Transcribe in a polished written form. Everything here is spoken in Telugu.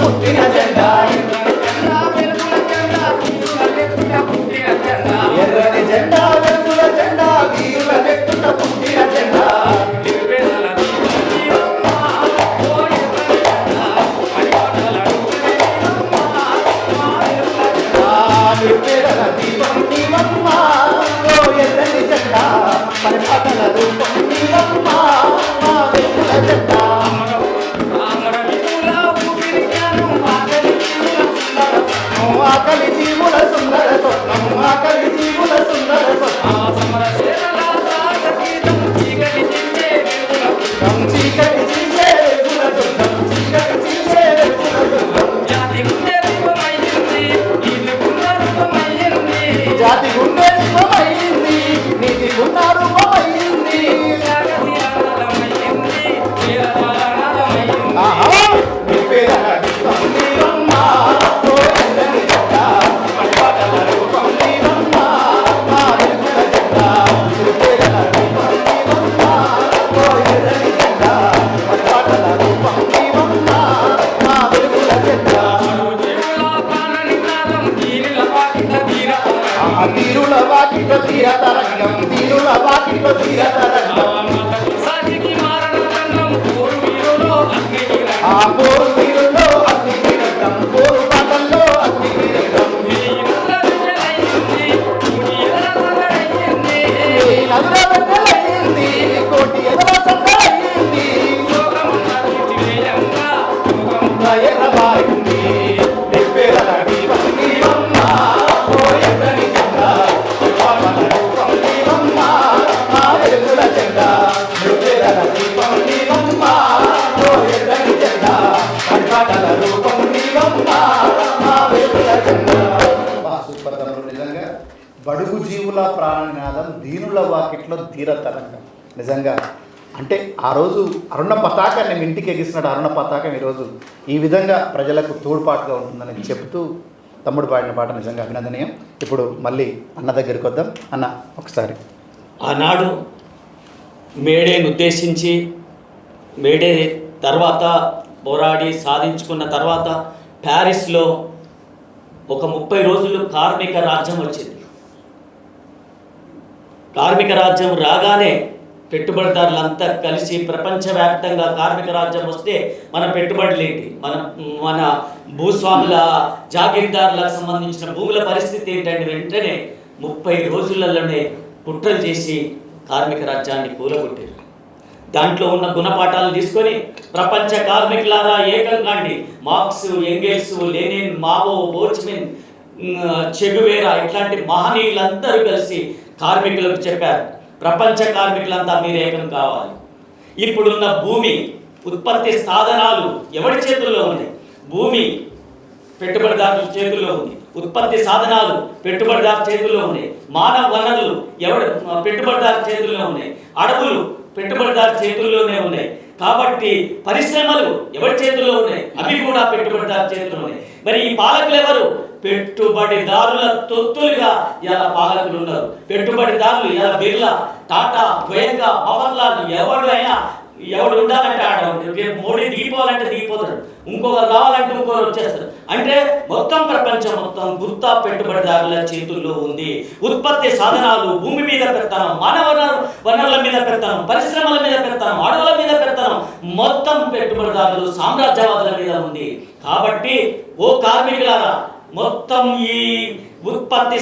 పుట్టిన జెండా ఎర్రని జెండా వెలుగుల జెండా వీరుల నెత్తుట పుట్టిన జెండా నిర్వేదన దీపం నీవమ్మ ఓ ఎర్రని జెండా పరిపాలన రూపం నీవమ్మ మా వెలుగుల జెండా ఆకలి జీవుల సుందర స్వప్నం ఆకలి జీవుల సుందర స్వప్నం చీకటి చించే వెలుగుల దుర్గం చీకటి చించే వెలుగుల దుర్గం జాతి గుండె రూపమైంది నీతి గుండ రూపమైంది తీరుల వాకిట తీరతరంగం తీరుల వాకిట తీరతరంగం ఆ పోరు తీరులో అగ్ని కిరీటం పోరు పాటల్లో అగ్ని కిరీటం నదుల వెన్నెలయ్యింది కోటి ఎదల సందలయ్యింది ఎర్రబారింది నిర్వేదన దీపం నీవమ్మ ఓ ఎర్రని జెండా పరిపాలన రూపం నీవమ్మ మా వెలుగుల జెండా నిర్వేదన దీపం నీవమ్మ ఓ ఎర్రని జెండా పరిపాలన రూపం నీవమ్మ మా వెలుగుల జెండా. సూపర్ తమ్ముడు, నిజంగా బడుగు జీవుల ప్రాణనాదం దీనుల వాకిట్లో ధీరతరంగం. నిజంగా అంటే ఆ రోజు అరుణ పతాకాన్ని మేము ఇంటికి ఎగిసినట్టు అరుణ పతాకం ఈరోజు ఈ విధంగా ప్రజలకు తోడ్పాటుగా ఉంటుందని చెబుతూ తమ్ముడు పాడిన పాట నిజంగా అభినందనీయం. ఇప్పుడు మళ్ళీ అన్న దగ్గరికి వద్దాం. అన్న ఒకసారి ఆనాడు మేడేను ఉద్దేశించి మేడే తర్వాత పోరాడి సాధించుకున్న తర్వాత ప్యారిస్లో ఒక 30 రోజులు కార్మిక రాజ్యం వచ్చింది. కార్మిక రాజ్యం రాగానే పెట్టుబడిదారులంతా కలిసి ప్రపంచవ్యాప్తంగా కార్మిక రాజ్యం వస్తే మన పెట్టుబడులు ఏంటి, మన భూస్వాముల జాగీర్దారులకు సంబంధించిన భూముల పరిస్థితి ఏంటంటే వెంటనే 30 రోజులలోనే కుట్రలు చేసి కార్మిక రాజ్యాన్ని కూలగొట్టారు. దాంట్లో ఉన్న గుణపాఠాలు తీసుకొని ప్రపంచ కార్మికులారా ఏకం కాండి, Marx, Engels, Lenin, Mao, Ho Chi Minh, Che Guevara ఇట్లాంటి మహనీయులందరూ కలిసి కార్మికులకు చెప్పారు, ప్రపంచ కార్మికులంతా మీరు ఏకం కావాలి. ఇప్పుడున్న భూమి ఉత్పత్తి సాధనాలు ఎవరి చేతుల్లో ఉన్నాయి? భూమి పెట్టుబడిదారుల చేతుల్లో ఉంది, ఉత్పత్తి సాధనాలు పెట్టుబడిదారు చేతుల్లో ఉన్నాయి, మానవ వనరులు పెట్టుబడిదారు చేతుల్లో ఉన్నాయి, అడవులు పెట్టుబడిదారు చేతుల్లోనే ఉన్నాయి. కాబట్టి పరిశ్రమలు ఎవరి చేతుల్లో ఉన్నాయి? అవి కూడా పెట్టుబడిదారు చేతుల్లో ఉన్నాయి. మరి ఈ పాలకులు ఎవరు? పెట్టుబడిదారుల తొత్తులుగా ఇలా పాలకులు ఉన్నారు. పెట్టుబడిదారులు ఇలా బిర్లా, టాటా, గోయంగా, పవన్ లాల్ ఎవడు ఉండాలంటే ఆడ మోడీ దిగిపోవాలంటే దిగిపోతాడు, ఇంకొకరు రావాలంటే ఇంకొకరు వచ్చేస్తారు. అంటే మొత్తం ప్రపంచం మొత్తం గుత్తా పెట్టుబడిదారుల చేతుల్లో ఉంది. ఉత్పత్తి సాధనాలు భూమి మీద పెడతాను, మానవ వనరుల మీద పెడతాను, పరిశ్రమల మీద పెడతాను, అడవుల మీద పెడతాను, మొత్తం పెట్టుబడిదారులు సామ్రాజ్యవాదుల మీద ఉంది. కాబట్టి ఓ కార్మికులారా మొత్తం ఈ ఉత్పత్తి